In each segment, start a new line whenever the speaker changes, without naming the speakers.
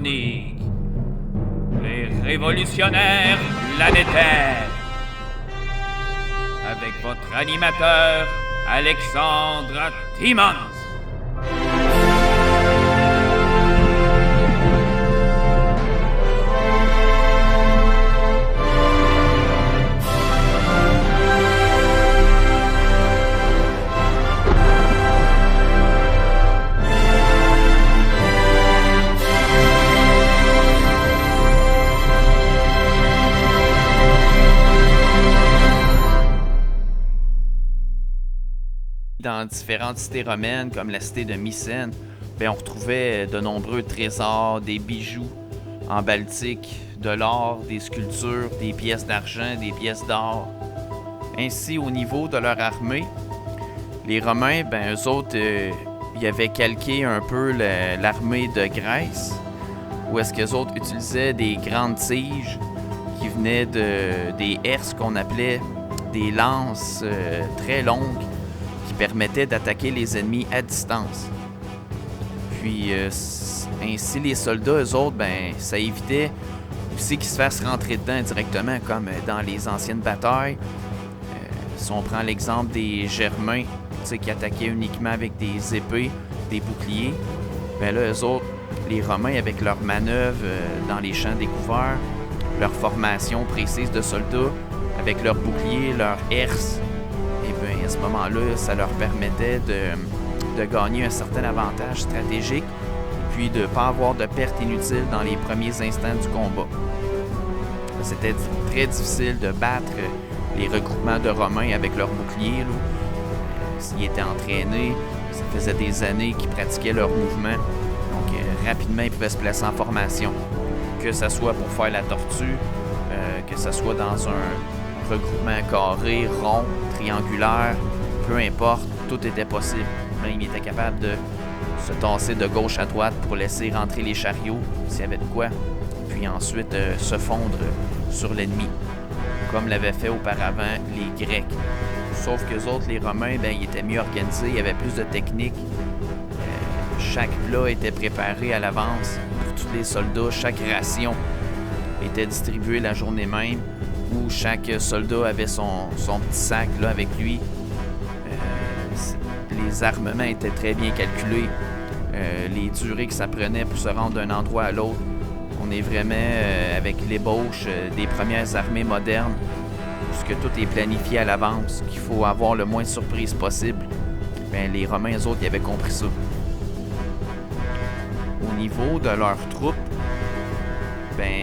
chronique. Les révolutionnaires planétaires. Avec votre animateur, Alexandre Timmons.
Dans différentes cités romaines, comme la cité de Mycène, on retrouvait de nombreux trésors, des bijoux en Baltique, de l'or, des sculptures, des pièces d'argent, des pièces d'or. Ainsi, au niveau de leur armée, les Romains, eux autres, ils avaient calqué un peu l'armée de Grèce, où est-ce qu'eux autres utilisaient des grandes tiges qui venaient des herses qu'on appelait des lances très longues, permettait d'attaquer les ennemis à distance. Puis, ainsi, les soldats, eux autres, ça évitait aussi qu'ils se fassent rentrer dedans directement, comme dans les anciennes batailles. Si on prend l'exemple des Germains, qui attaquaient uniquement avec des épées, des boucliers, là, eux autres, les Romains, avec leurs manœuvres dans les champs découverts, leur formation précise de soldats, avec leurs boucliers, leurs herses, à ce moment-là, ça leur permettait de gagner un certain avantage stratégique et puis de ne pas avoir de pertes inutiles dans les premiers instants du combat. C'était très difficile de battre les regroupements de Romains avec leurs boucliers. S'ils étaient entraînés, ça faisait des années qu'ils pratiquaient leurs mouvements. Donc, rapidement, ils pouvaient se placer en formation. Que ce soit pour faire la tortue, que ce soit dans un regroupement carré, rond, triangulaire, peu importe, tout était possible. Même il était capable de se tasser de gauche à droite pour laisser rentrer les chariots s'il y avait de quoi, puis ensuite se fondre sur l'ennemi, comme l'avaient fait auparavant les Grecs. Sauf qu'eux autres, les Romains, ils étaient mieux organisés, il y avait plus de techniques. Chaque plat était préparé à l'avance pour tous les soldats, chaque ration était distribuée la journée même, où chaque soldat avait son petit sac là, avec lui. Les armements étaient très bien calculés. Les durées que ça prenait pour se rendre d'un endroit à l'autre. On est vraiment avec l'ébauche des premières armées modernes, puisque tout est planifié à l'avance, qu'il faut avoir le moins de surprises possible. Les Romains, eux autres, ils avaient compris ça. Au niveau de leurs troupes,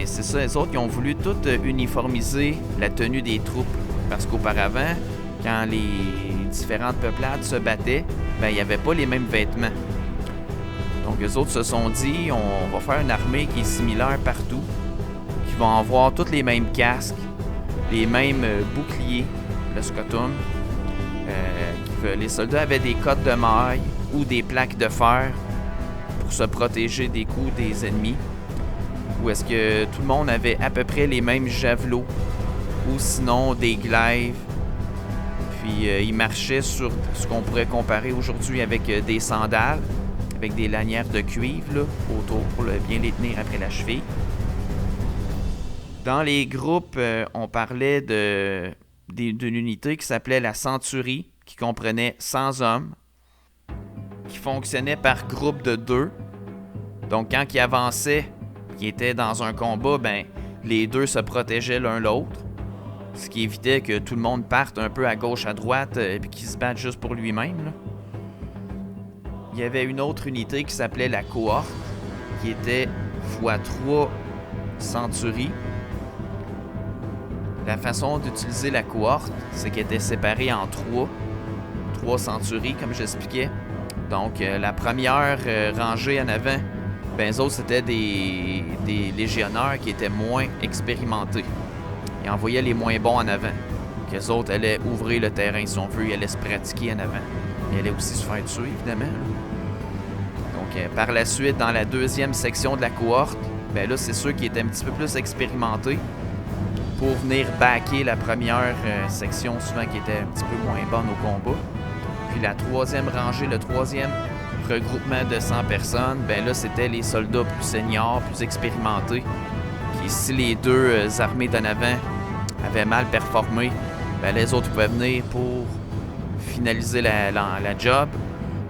c'est ça, les autres, ils ont voulu tout uniformiser la tenue des troupes. Parce qu'auparavant, quand les différentes peuplades se battaient, il n'y avait pas les mêmes vêtements. Donc, les autres se sont dit, on va faire une armée qui est similaire partout, qui va avoir tous les mêmes casques, les mêmes boucliers, le scotum. Les soldats avaient des cottes de mailles ou des plaques de fer pour se protéger des coups des ennemis. Ou est-ce que tout le monde avait à peu près les mêmes javelots ou sinon des glaives. Puis ils marchaient sur ce qu'on pourrait comparer aujourd'hui avec des sandales, avec des lanières de cuivre là, autour pour bien les tenir après la cheville. Dans les groupes, on parlait d'une unité qui s'appelait la centurie, qui comprenait 100 hommes, qui fonctionnait par groupe de 2. Donc quand ils avançaient, qui étaient dans un combat, les deux se protégeaient l'un l'autre, ce qui évitait que tout le monde parte un peu à gauche, à droite, et qu'il se batte juste pour lui-même. Là. Il y avait une autre unité qui s'appelait la cohorte, qui était x3 centuries. La façon d'utiliser la cohorte, c'est qu'elle était séparée en trois centuries, comme j'expliquais. Donc, la première rangée en avant, eux autres, c'était des légionnaires qui étaient moins expérimentés. Ils envoyaient les moins bons en avant. Donc, eux autres allaient ouvrir le terrain, si on veut, ils allaient se pratiquer en avant. Ils allaient aussi se faire tuer, évidemment. Donc, par la suite, dans la deuxième section de la cohorte, là, c'est ceux qui étaient un petit peu plus expérimentés pour venir backer la première section, souvent qui était un petit peu moins bonne au combat. Puis la troisième rangée, le troisième regroupement de 100 personnes, ben là, c'était les soldats plus seniors, plus expérimentés. Qui, si les deux armées d'en avant avaient mal performé, ben les autres pouvaient venir pour finaliser la job.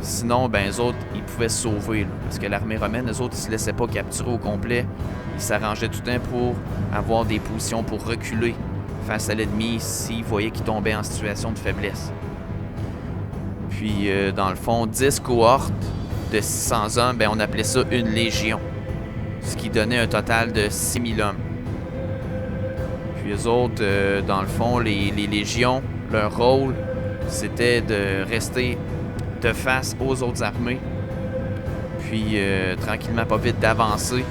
Sinon, ben les autres, ils pouvaient se sauver. Là, parce que l'armée romaine, les autres, ils se laissaient pas capturer au complet. Ils s'arrangeaient tout le temps pour avoir des positions pour reculer face à l'ennemi s'ils voyaient qu'il tombait en situation de faiblesse. Puis, dans le fond, 10 cohortes de 600 hommes, ben on appelait ça une légion. Ce qui donnait un total de 6000 hommes. Puis eux autres, dans le fond, les légions, leur rôle, c'était de rester de face aux autres armées. Puis, tranquillement, pas vite, d'avancer.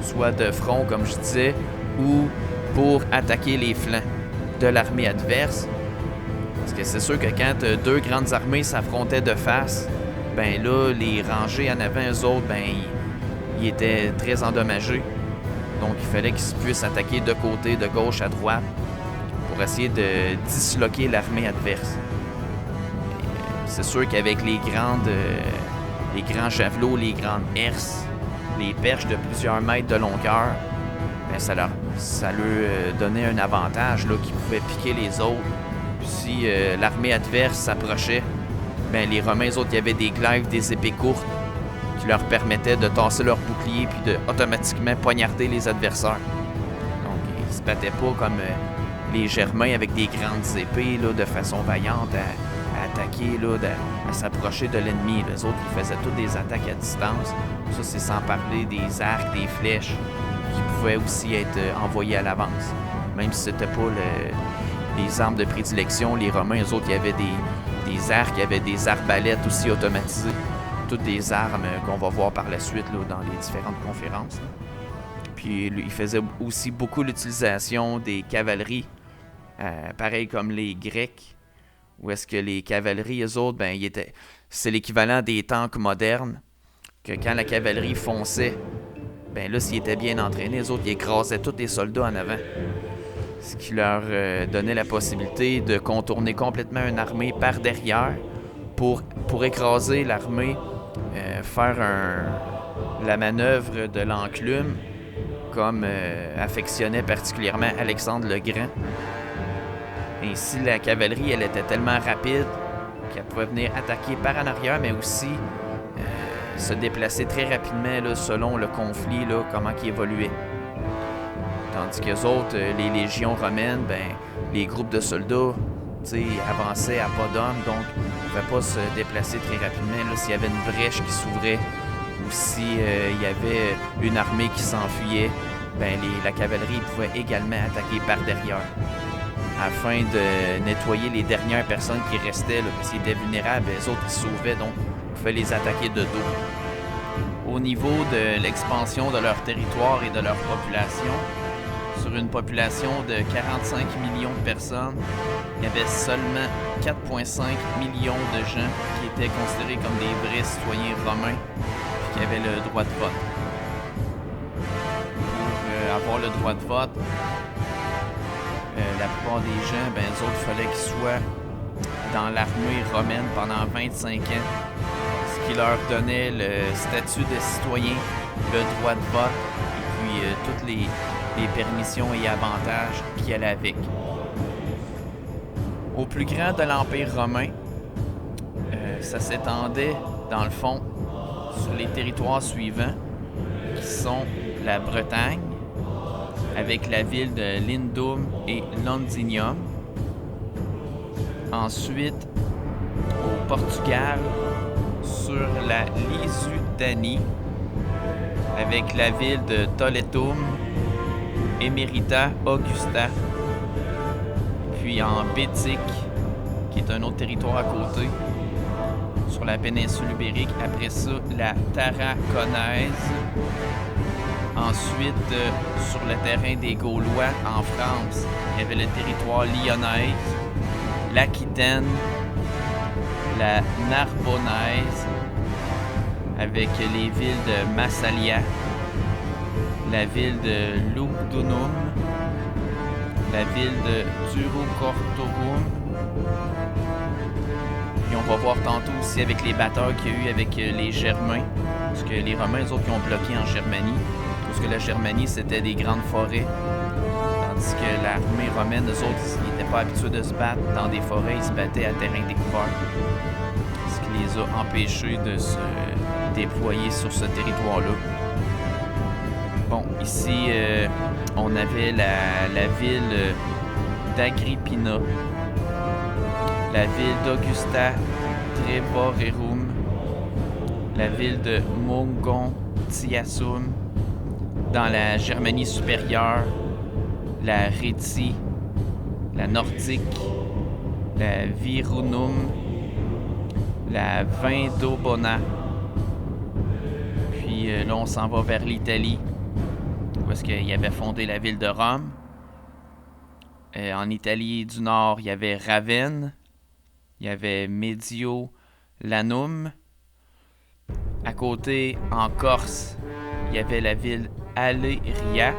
Soit de front, comme je disais, ou pour attaquer les flancs de l'armée adverse. Parce que c'est sûr que quand deux grandes armées s'affrontaient de face, ben là, les rangées en avant, eux autres, ben ils étaient très endommagés. Donc, il fallait qu'ils puissent attaquer de côté, de gauche à droite, pour essayer de disloquer l'armée adverse. C'est sûr qu'avec les grands javelots, les grandes herses, les perches de plusieurs mètres de longueur, ben ça leur donnait un avantage là, qui pouvait piquer les autres. Puis si l'armée adverse s'approchait, ben les Romains, eux autres, il y avait des glaives, des épées courtes qui leur permettaient de tasser leur bouclier puis de automatiquement poignarder les adversaires. Donc, ils se battaient pas comme les Germains avec des grandes épées là, de façon vaillante à attaquer, là, à s'approcher de l'ennemi. Les autres, ils faisaient toutes des attaques à distance. Ça, c'est sans parler des arcs, des flèches qui pouvaient aussi être envoyées à l'avance. Même si c'était pas les armes de prédilection, les Romains, eux autres, il y avait des arcs, il y avait des arbalètes aussi automatisées. Toutes des armes qu'on va voir par la suite là, dans les différentes conférences. Puis il faisait aussi beaucoup l'utilisation des cavaleries, pareil comme les Grecs, où est-ce que les cavaleries, eux autres, ben, c'est l'équivalent des tanks modernes, que quand la cavalerie fonçait, ben là, s'ils étaient bien entraînés, les autres, ils écrasaient tous les soldats en avant. Ce qui leur donnait la possibilité de contourner complètement une armée par derrière pour écraser l'armée, faire la manœuvre de l'enclume, comme affectionnait particulièrement Alexandre le Grand. Ainsi, la cavalerie, elle était tellement rapide qu'elle pouvait venir attaquer par en arrière, mais aussi se déplacer très rapidement là, selon le conflit, là, comment il évoluait. Tandis qu'eux autres, les légions romaines, ben, les groupes de soldats, avançaient à pas d'hommes, donc ils ne pouvaient pas se déplacer très rapidement. S'il y avait une brèche qui s'ouvrait ou s'il y avait une armée qui s'enfuyait, ben, la cavalerie pouvait également attaquer par derrière, afin de nettoyer les dernières personnes qui restaient. Là, s'ils étaient vulnérables, les autres ils se sauvaient, donc on pouvait les attaquer de dos. Au niveau de l'expansion de leur territoire et de leur population, sur une population de 45 millions de personnes, il y avait seulement 4,5 millions de gens qui étaient considérés comme des vrais citoyens romains et qui avaient le droit de vote. Pour avoir le droit de vote, la plupart des gens, ben, eux autres, il fallait qu'ils soient dans l'armée romaine pendant 25 ans, ce qui leur donnait le statut de citoyen, le droit de vote et puis toutes les permissions et avantages qui allaient avec. Au plus grand de l'Empire romain, ça s'étendait, dans le fond, sur les territoires suivants, qui sont la Bretagne, avec la ville de Lindum et Londinium. Ensuite, au Portugal, sur la Lusitanie, avec la ville de Toletum, Emerita Augusta. Puis en Bétique, qui est un autre territoire à côté, sur la péninsule ibérique. Après ça, la Tarraconaise. Ensuite, sur le terrain des Gaulois, en France, il y avait le territoire lyonnaise, l'Aquitaine, la Narbonnaise, avec les villes de Massalia, la ville de Lugdunum, la ville de Turukortorum. Ils ont va voir tantôt aussi avec les batailles qu'il y a eu avec les Germains. Parce que les Romains, eux autres, ils ont bloqué en Germanie. Parce que la Germanie, c'était des grandes forêts. Tandis que l'armée romaine, eux autres, ils n'étaient pas habitués de se battre dans des forêts. Ils se battaient à terrain découvert. Ce qui les a empêchés de se déployer sur ce territoire-là. Bon, ici, on avait la ville d'Agrippina, la ville d'Augusta Trevorerum, la ville de Mogontiacum, dans la Germanie supérieure, la Rhétie, la Nordique, la Virunum, la Vindobona. Puis là, on s'en va vers l'Italie, où est-ce qu'il avait fondé la ville de Rome. En Italie du Nord, il y avait Ravenne, il y avait Mediolanum. À côté, en Corse, il y avait la ville Aléria.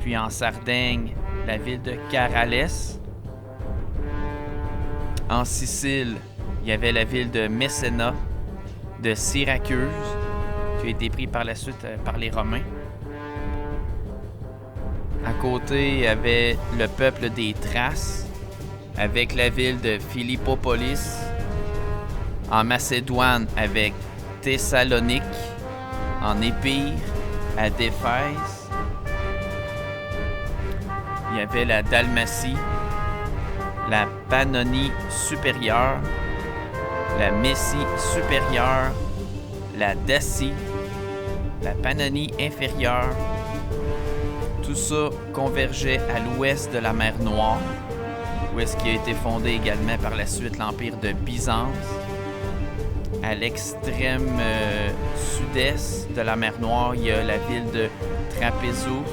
Puis en Sardaigne, la ville de Carales. En Sicile, il y avait la ville de Messena, de Syracuse, qui a été pris par la suite par les Romains. À côté, il y avait le peuple des Thraces, avec la ville de Philippopolis. En Macédoine, avec Thessalonique. En Épire, à Déphèse. Il y avait la Dalmatie, la Pannonie supérieure, la Messie supérieure, la Dacie, la Pannonie inférieure. Tout ça convergeait à l'ouest de la mer Noire, où est-ce qu'il a été fondé également par la suite l'Empire de Byzance. À l'extrême sud-est de la mer Noire, il y a la ville de Trapézous.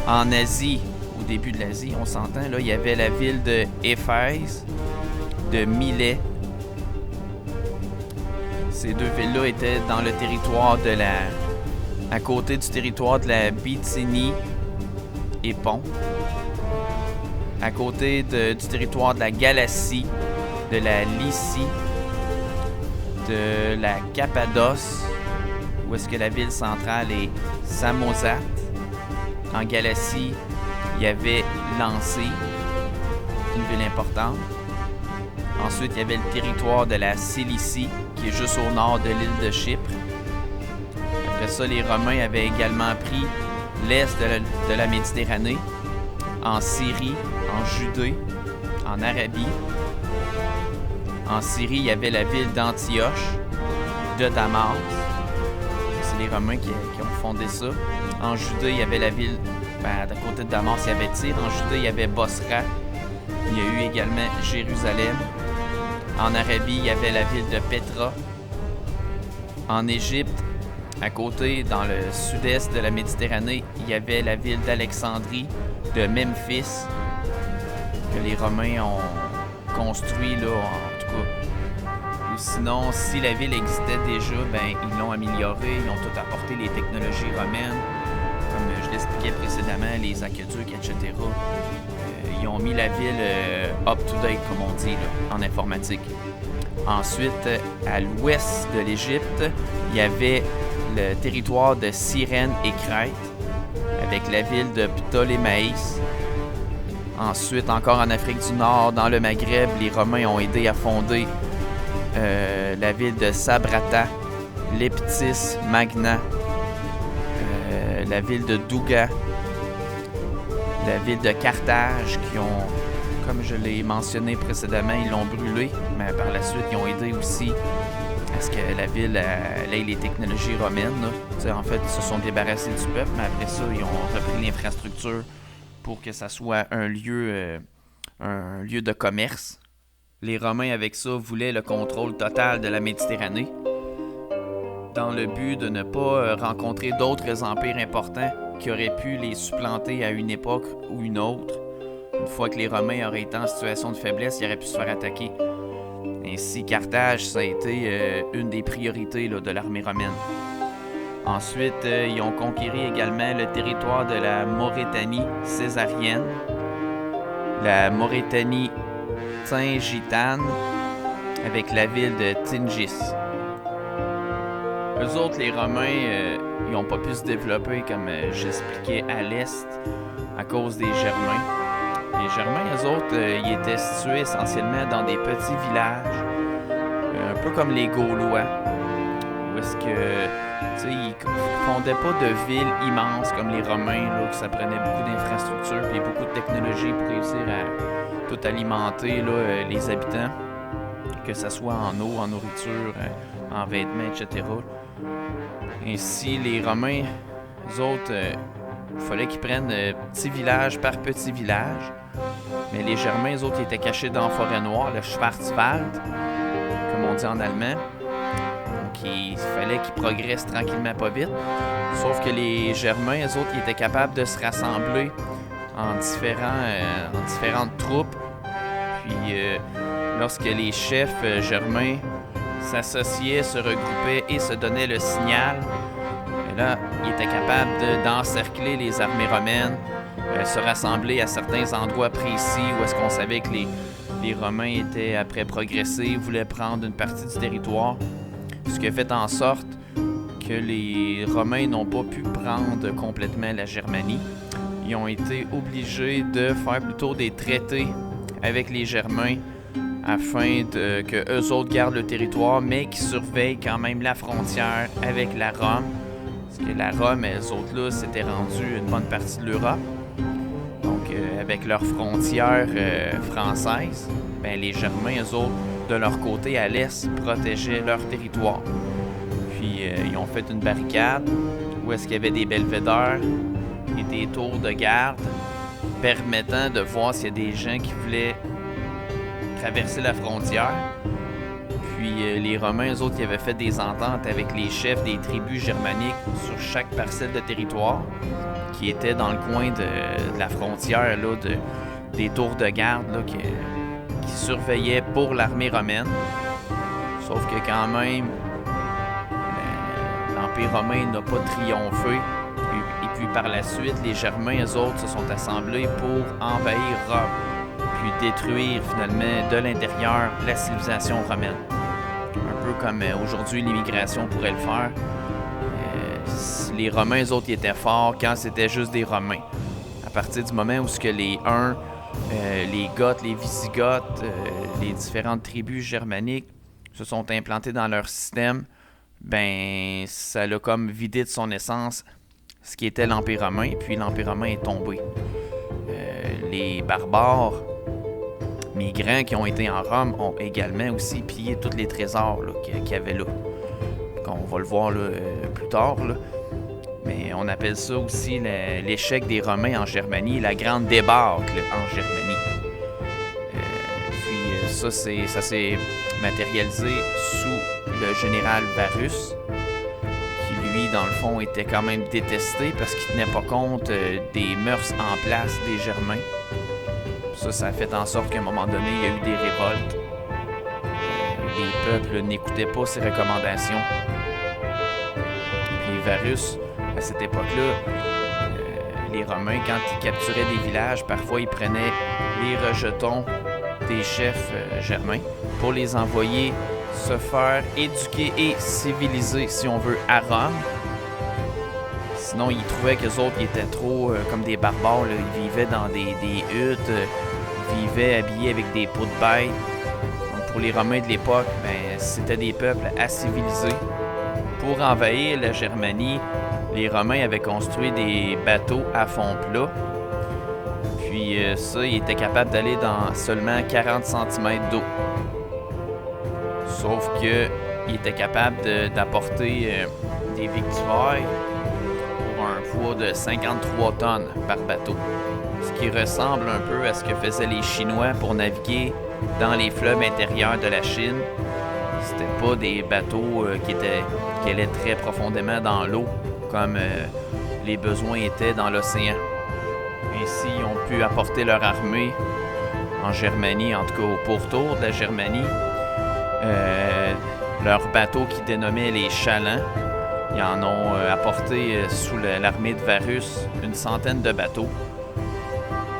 En Asie, au début de l'Asie, on s'entend, là, il y avait la ville de Éphèse, de Milet. Ces deux villes-là étaient dans le territoire de à côté du territoire de la Bithynie et Pont. À côté du territoire de la Galatie, de la Lycie, de la Cappadoce, où est-ce que la ville centrale est Samosate. En Galatie, il y avait Lancée, une ville importante. Ensuite, il y avait le territoire de la Cilicie, qui est juste au nord de l'île de Chypre. Après ça, les Romains avaient également pris l'est de la Méditerranée, en Syrie, en Judée, en Arabie. En Syrie, il y avait la ville d'Antioche, de Damas. C'est les Romains qui ont fondé ça. En Judée, il y avait la ville, d'à côté de Damas, il y avait Tyr. En Judée, il y avait Bosra. Il y a eu également Jérusalem. En Arabie, il y avait la ville de Petra. En Égypte, à côté, dans le sud-est de la Méditerranée, il y avait la ville d'Alexandrie, de Memphis, que les Romains ont construit, là, en tout cas. Ou sinon, si la ville existait déjà, ils l'ont améliorée, ils ont tout apporté les technologies romaines, comme je l'expliquais précédemment, les aqueducs, etc. Ils ont mis la ville up-to-date, comme on dit, là, en informatique. Ensuite, à l'ouest de l'Égypte, il y avait le territoire de Cyrène et Crète, avec la ville de Ptolémaïs. Ensuite, encore en Afrique du Nord, dans le Maghreb, les Romains ont aidé à fonder la ville de Sabrata, Leptis Magna, la ville de Douga, la ville de Carthage, qui ont, comme je l'ai mentionné précédemment, ils l'ont brûlée, mais par la suite, ils ont aidé aussi à ce que la ville ait les technologies romaines. En fait, ils se sont débarrassés du peuple, mais après ça, ils ont repris l'infrastructure pour que ça soit un lieu de commerce. Les Romains, avec ça, voulaient le contrôle total de la Méditerranée, dans le but de ne pas rencontrer d'autres empires importants qui auraient pu les supplanter à une époque ou une autre. Une fois que les Romains auraient été en situation de faiblesse, ils auraient pu se faire attaquer. Ainsi, Carthage, ça a été une des priorités là, de l'armée romaine. Ensuite, ils ont conquéri également le territoire de la Maurétanie césarienne, la Maurétanie Tingitane avec la ville de Tingis. Eux autres, les Romains, ils n'ont pas pu se développer, comme j'expliquais, à l'est à cause des Germains. Les Germains, eux autres, ils étaient situés essentiellement dans des petits villages, un peu comme les Gaulois, où est-ce que, tu sais, ils fondaient pas de villes immenses comme les Romains, là, que ça prenait beaucoup d'infrastructures et beaucoup de technologies pour réussir à tout alimenter là, les habitants, que ce soit en eau, en nourriture, en vêtements, etc. Ainsi, les Romains, eux autres, il fallait qu'ils prennent petit village par petit village. Mais les Germains, eux autres, ils étaient cachés dans la forêt noire, le Schwarzwald, comme on dit en allemand. Donc, il fallait qu'ils progressent tranquillement, pas vite. Sauf que les Germains, eux autres, ils étaient capables de se rassembler en différentes troupes. Puis, lorsque les chefs germains s'associaient, se regroupaient et se donnaient le signal, et là, ils étaient capables d'encercler les armées romaines, se rassembler à certains endroits précis où est-ce qu'on savait que les Romains étaient après progresser, voulaient prendre une partie du territoire. Ce qui a fait en sorte que les Romains n'ont pas pu prendre complètement la Germanie. Ils ont été obligés de faire plutôt des traités avec les Germains afin que eux autres gardent le territoire, mais qu'ils surveillent quand même la frontière avec la Rome. Parce que la Rome, eux autres là, s'étaient rendus une bonne partie de l'Europe. Donc, avec leurs frontières françaises, ben, les Germains, eux autres, de leur côté, à l'est, protégeaient leur territoire. Puis, ils ont fait une barricade où est-ce qu'il y avait des belvédères et des tours de garde permettant de voir s'il y a des gens qui voulaient traverser la frontière. Puis les Romains, eux autres, ils avaient fait des ententes avec les chefs des tribus germaniques sur chaque parcelle de territoire qui était dans le coin de la frontière, là, des tours de garde là, qui surveillaient pour l'armée romaine. Sauf que quand même, l'Empire romain n'a pas triomphé. Et puis par la suite, les Germains, eux autres, se sont assemblés pour envahir Rome, puis détruire finalement de l'intérieur la civilisation romaine. Un peu comme aujourd'hui l'immigration pourrait le faire. Les Romains, eux autres, ils étaient forts quand c'était juste des Romains. À partir du moment où ce que les Huns, les Goths, les Wisigoths, les différentes tribus germaniques se sont implantés dans leur système, ben ça l'a comme vidé de son essence ce qui était l'Empire romain, puis l'Empire romain est tombé. Les barbares migrants qui ont été en Rome ont également aussi pillé tous les trésors qu'il y avait là. On va le voir là, plus tard. Là. Mais on appelle ça aussi l'échec des Romains en Germanie, la grande débâcle en Germanie. Puis ça s'est matérialisé sous le général Varus, qui lui, dans le fond, était quand même détesté parce qu'il tenait pas compte des mœurs en place des Germains. Ça a fait en sorte qu'à un moment donné, il y a eu des révoltes. Les peuples n'écoutaient pas ses recommandations. Puis Varus, à cette époque-là, les Romains, quand ils capturaient des villages, parfois ils prenaient les rejetons des chefs germains pour les envoyer se faire éduquer et civiliser, si on veut, à Rome. Sinon, ils trouvaient qu'eux autres, ils étaient trop comme des barbares. Là. Ils vivaient dans des huttes, ils vivaient habillés avec des peaux de bêtes. Donc, pour les Romains de l'époque, ben, c'était des peuples à civiliser. Pour envahir la Germanie, les Romains avaient construit des bateaux à fond plat. Puis ça, ils étaient capables d'aller dans seulement 40 cm d'eau. Sauf qu'ils étaient capables d'apporter des victuailles pour un poids de 53 tonnes par bateau. Ce qui ressemble un peu à ce que faisaient les Chinois pour naviguer dans les fleuves intérieurs de la Chine. C'était pas des bateaux qui allaient très profondément dans l'eau, comme les besoins étaient dans l'océan. Ainsi, ils ont pu apporter leur armée en Germanie, en tout cas au pourtour de la Germanie. Leurs bateaux qui dénommaient les chalands, ils en ont apporté sous l'armée de Varus une centaine de bateaux.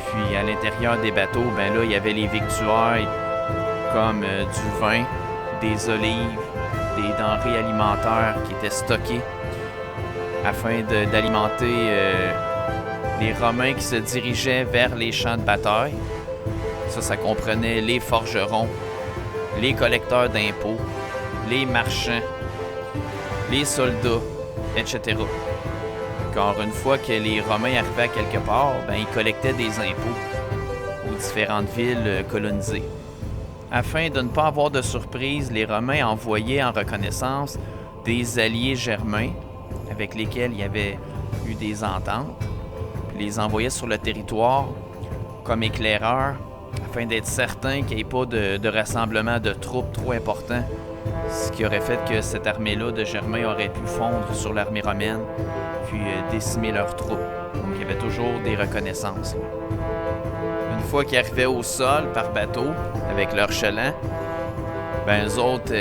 Puis à l'intérieur des bateaux, ben là, il y avait les victuailles comme du vin, des olives, des denrées alimentaires qui étaient stockées afin d'alimenter les Romains qui se dirigeaient vers les champs de bataille. Ça comprenait les forgerons, les collecteurs d'impôts, les marchands, les soldats, etc. Car une fois que les Romains arrivaient à quelque part, ils collectaient des impôts aux différentes villes colonisées. Afin de ne pas avoir de surprise, les Romains envoyaient en reconnaissance des alliés germains avec lesquels il y avait eu des ententes, puis les envoyaient sur le territoire comme éclaireurs afin d'être certains qu'il n'y ait pas de rassemblement de troupes trop important, ce qui aurait fait que cette armée-là de Germains aurait pu fondre sur l'armée romaine puis décimer leurs troupes. Donc il y avait toujours des reconnaissances. Une fois qu'ils arrivaient au sol par bateau avec leurs chelans, eux autres,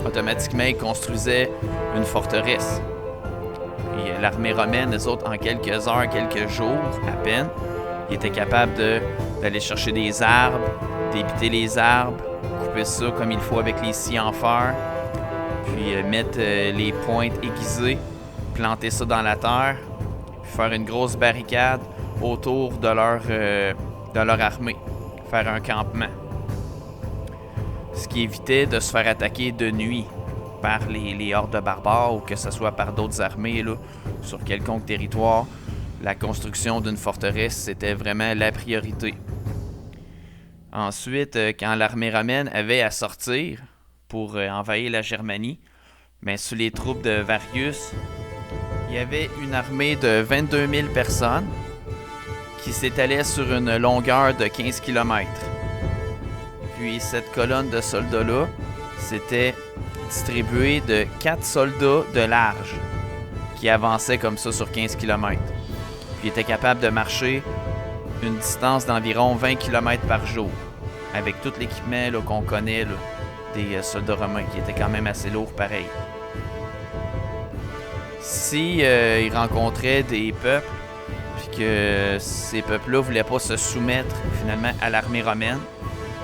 automatiquement, ils construisaient une forteresse. Puis l'armée romaine, eux autres, en quelques heures, quelques jours à peine, ils étaient capables d'aller chercher des arbres, débiter les arbres, couper ça comme il faut avec les scies en fer, puis mettre les pointes aiguisées, planter ça dans la terre, puis faire une grosse barricade autour de leur armée, faire un campement. Ce qui évitait de se faire attaquer de nuit par les hordes de barbares ou que ce soit par d'autres armées là, sur quelconque territoire. La construction d'une forteresse, c'était vraiment la priorité. Ensuite, quand l'armée romaine avait à sortir pour envahir la Germanie, sous les troupes de Varius, il y avait une armée de 22 000 personnes qui s'étalait sur une longueur de 15 km. Puis cette colonne de soldats-là, c'était distribuée de 4 soldats de large qui avançaient comme ça sur 15 km. Puis étaient capables de marcher une distance d'environ 20 km par jour, avec tout l'équipement là, qu'on connaît là, des soldats romains, qui étaient quand même assez lourds pareil. Si ils rencontraient des peuples, puis que ces peuples-là voulaient pas se soumettre finalement à l'armée romaine,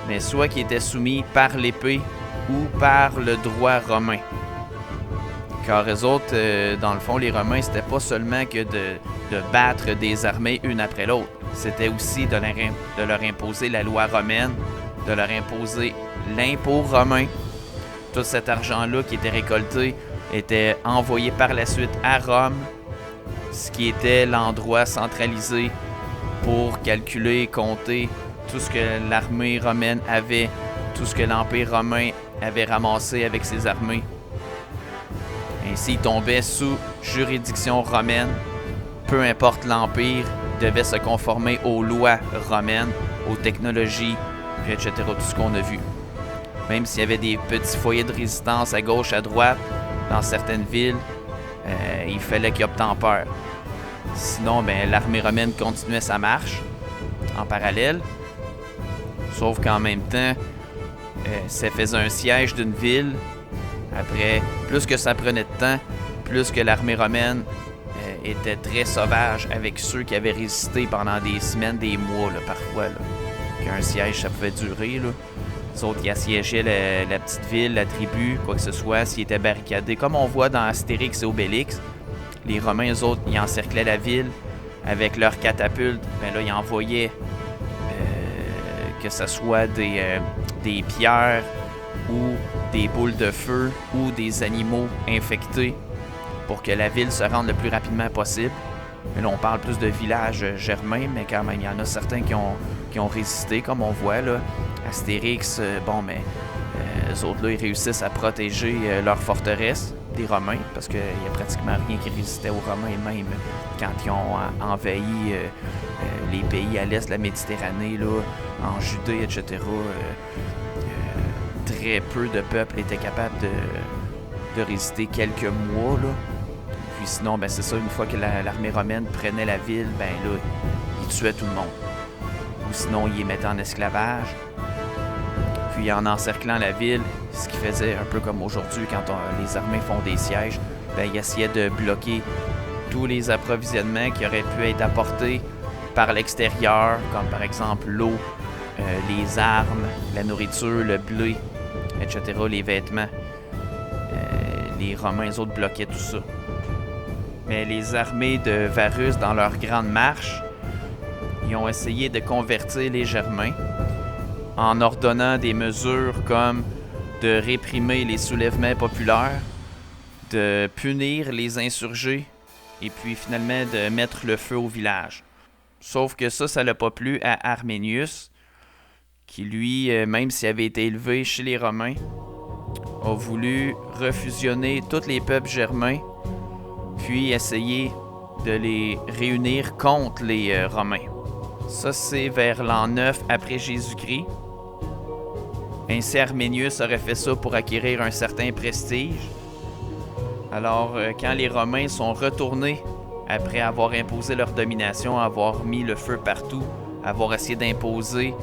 mais soit qu'ils étaient soumis par l'épée ou par le droit romain. Car eux autres, dans le fond, les Romains, c'était pas seulement que de battre des armées une après l'autre. C'était aussi de leur imposer la loi romaine, de leur imposer l'impôt romain. Tout cet argent-là qui était récolté était envoyé par la suite à Rome, ce qui était l'endroit centralisé pour calculer, compter tout ce que l'armée romaine avait, tout ce que l'Empire romain avait ramassé avec ses armées. Ainsi, il tombait sous juridiction romaine. Peu importe l'Empire, il devait se conformer aux lois romaines, aux technologies, puis etc., tout ce qu'on a vu. Même s'il y avait des petits foyers de résistance à gauche, à droite, dans certaines villes, il fallait qu'ils obtempèrent. Sinon, l'armée romaine continuait sa marche en parallèle. Sauf qu'en même temps, ça faisait un siège d'une ville. Après, plus que ça prenait de temps, plus que l'armée romaine était très sauvage avec ceux qui avaient résisté pendant des semaines, des mois, là, parfois. Là. Qu'un siège, ça pouvait durer. Là. Les autres, ils assiégeaient la petite ville, la tribu, quoi que ce soit, s'ils étaient barricadés. Comme on voit dans Astérix et Obélix, les Romains, eux autres, ils encerclaient la ville avec leurs catapultes. Là, ils envoyaient que ce soit des pierres ou des boules de feu ou des animaux infectés pour que la ville se rende le plus rapidement possible. Mais là, on parle plus de villages germains, mais quand même, il y en a certains qui ont résisté, comme on voit là. Astérix, eux autres, là, ils réussissent à protéger leur forteresse des Romains, parce qu'il n'y a pratiquement rien qui résistait aux Romains, même quand ils ont envahi les pays à l'est de la Méditerranée, là, en Judée, etc. Très peu de peuples étaient capables de résister quelques mois, là. Puis sinon, c'est ça, une fois que l'armée romaine prenait la ville, là, ils tuaient tout le monde. Ou sinon, ils les mettaient en esclavage. Puis en encerclant la ville, ce qui faisait un peu comme aujourd'hui, quand les armées font des sièges, ils essayaient de bloquer tous les approvisionnements qui auraient pu être apportés par l'extérieur, comme par exemple l'eau, les armes, la nourriture, le blé, etc., les vêtements. Les Romains, eux autres, bloquaient tout ça. Mais les armées de Varus, dans leur grande marche, ils ont essayé de convertir les Germains en ordonnant des mesures comme de réprimer les soulèvements populaires, de punir les insurgés et puis finalement de mettre le feu au village. Sauf que ça l'a pas plu à Arminius, qui lui, même s'il avait été élevé chez les Romains, a voulu refusionner tous les peuples germains, puis essayer de les réunir contre les Romains. Ça, c'est vers l'an 9 après Jésus-Christ. Ainsi, Arminius aurait fait ça pour acquérir un certain prestige. Alors, quand les Romains sont retournés, après avoir imposé leur domination, avoir mis le feu partout, avoir essayé d'imposer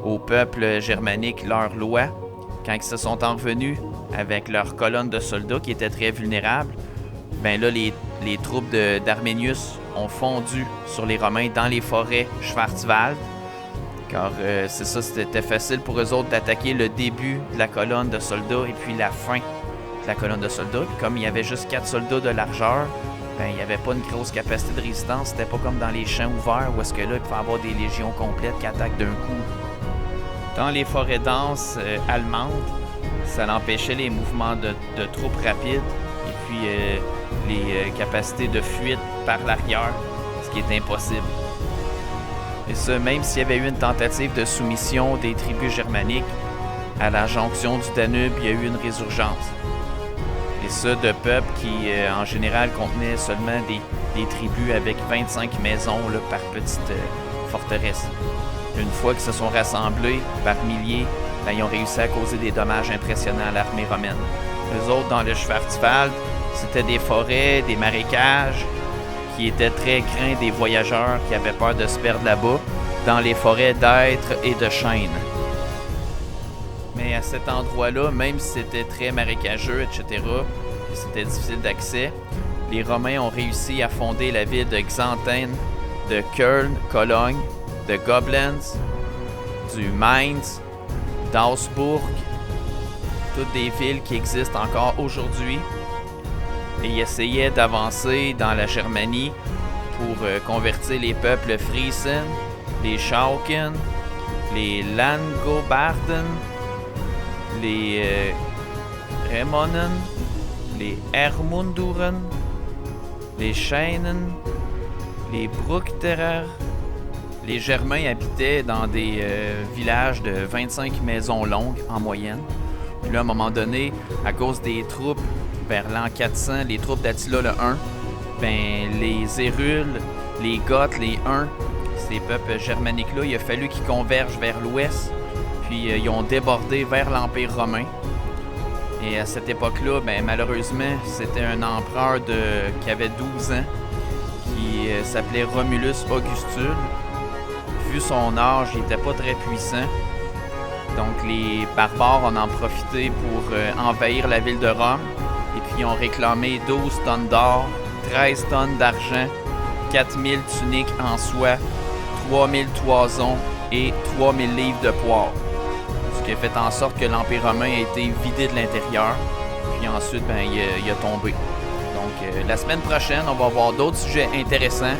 au peuple germanique leurs lois, quand ils se sont en revenus avec leur colonne de soldats qui étaient très vulnérables, ben là, les troupes d'Arminius ont fondu sur les Romains dans les forêts Schwarzwald, car c'est ça, c'était facile pour eux autres d'attaquer le début de la colonne de soldats et puis la fin de la colonne de soldats. Puis comme il y avait juste 4 soldats de largeur, ben il n'y avait pas une grosse capacité de résistance. C'était pas comme dans les champs ouverts où est-ce que là, il pouvait y avoir des légions complètes qui attaquent d'un coup. Dans les forêts denses allemandes, ça empêchait les mouvements de troupes rapides et puis les capacités de fuite par l'arrière, ce qui est impossible. Et ça, même s'il y avait eu une tentative de soumission des tribus germaniques, à la jonction du Danube, il y a eu une résurgence. Et ça, de peuples qui, en général, contenaient seulement des tribus avec 25 maisons là, par petite forteresse. Une fois qu'ils se sont rassemblés par milliers, ben, ils ont réussi à causer des dommages impressionnants à l'armée romaine. Eux autres, dans le Schwarzwald, c'était des forêts, des marécages, qui étaient très craints des voyageurs qui avaient peur de se perdre là-bas, dans les forêts d'hêtres et de chênes. Mais à cet endroit-là, même si c'était très marécageux, etc., et c'était difficile d'accès, les Romains ont réussi à fonder la ville de Xanten, de Köln, Cologne, de Koblenz, du Mainz, d'Augsbourg, toutes des villes qui existent encore aujourd'hui. Et ils essayaient d'avancer dans la Germanie pour convertir les peuples Friesen, les Schauken, les Langobarden, les Remonen, les Hermunduren, les Scheinen, les Bruchterer. Les Germains habitaient dans des villages de 25 maisons longues en moyenne. Puis là, à un moment donné, à cause des troupes vers l'an 400, les troupes d'Attila le 1, ben, les Hérules, les Goths, les Huns, ces peuples germaniques-là, il a fallu qu'ils convergent vers l'ouest, puis ils ont débordé vers l'Empire romain. Et à cette époque-là, ben, malheureusement, c'était un empereur qui avait 12 ans, qui s'appelait Romulus Augustule. Vu son âge, il n'était pas très puissant. Donc les barbares en ont profité pour envahir la ville de Rome. Et puis ils ont réclamé 12 tonnes d'or, 13 tonnes d'argent, 4000 tuniques en soie, 3000 toisons et 3000 livres de poire. Ce qui a fait en sorte que l'Empire romain a été vidé de l'intérieur. Puis ensuite, ben, il a tombé. Donc la semaine prochaine, on va voir d'autres sujets intéressants.